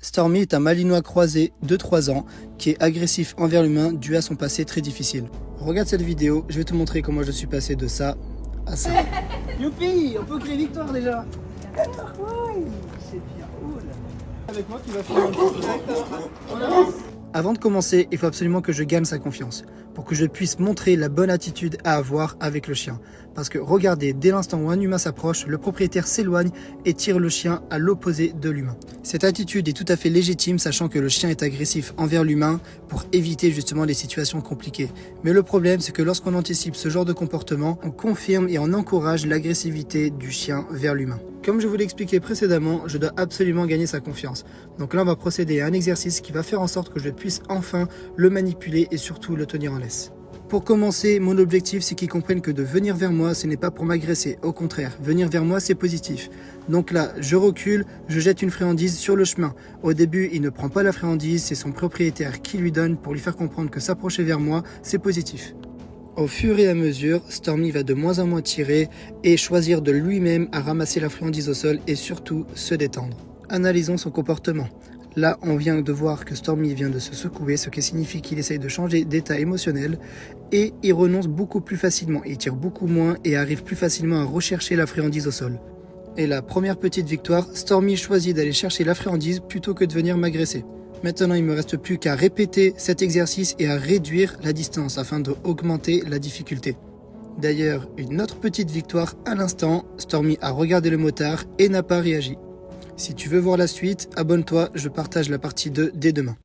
Stormy est un malinois croisé de 3 ans qui est agressif envers l'humain dû à son passé très difficile. Regarde cette vidéo, je vais te montrer comment je suis passé de ça à ça. Youpi, on peut crier victoire déjà. Oui, c'est bien cool. Avec moi tu vas faire un petit direct. Avant de commencer, il faut absolument que je gagne sa confiance pour que je puisse montrer la bonne attitude à avoir avec le chien. Parce que regardez, dès l'instant où un humain s'approche, le propriétaire s'éloigne et tire le chien à l'opposé de l'humain. Cette attitude est tout à fait légitime, sachant que le chien est agressif envers l'humain pour éviter justement les situations compliquées. Mais le problème, c'est que lorsqu'on anticipe ce genre de comportement, on confirme et on encourage l'agressivité du chien vers l'humain. Comme je vous l'ai expliqué précédemment, je dois absolument gagner sa confiance. Donc là, on va procéder à un exercice qui va faire en sorte que je puisse enfin le manipuler et surtout le tenir en laisse. Pour commencer, mon objectif, c'est qu'ils comprennent que de venir vers moi, ce n'est pas pour m'agresser. Au contraire, venir vers moi, c'est positif. Donc là, je recule, je jette une friandise sur le chemin. Au début, il ne prend pas la friandise, c'est son propriétaire qui lui donne pour lui faire comprendre que s'approcher vers moi, c'est positif. Au fur et à mesure, Stormy va de moins en moins tirer et choisir de lui-même à ramasser la friandise au sol et surtout se détendre. Analysons son comportement. Là, on vient de voir que Stormy vient de se secouer, ce qui signifie qu'il essaye de changer d'état émotionnel et il renonce beaucoup plus facilement. Il tire beaucoup moins et arrive plus facilement à rechercher la friandise au sol. Et la première petite victoire, Stormy choisit d'aller chercher la friandise plutôt que de venir m'agresser. Maintenant, il ne me reste plus qu'à répéter cet exercice et à réduire la distance afin d'augmenter la difficulté. D'ailleurs, une autre petite victoire à l'instant, Stormy a regardé le motard et n'a pas réagi. Si tu veux voir la suite, abonne-toi, je partage la partie 2 dès demain.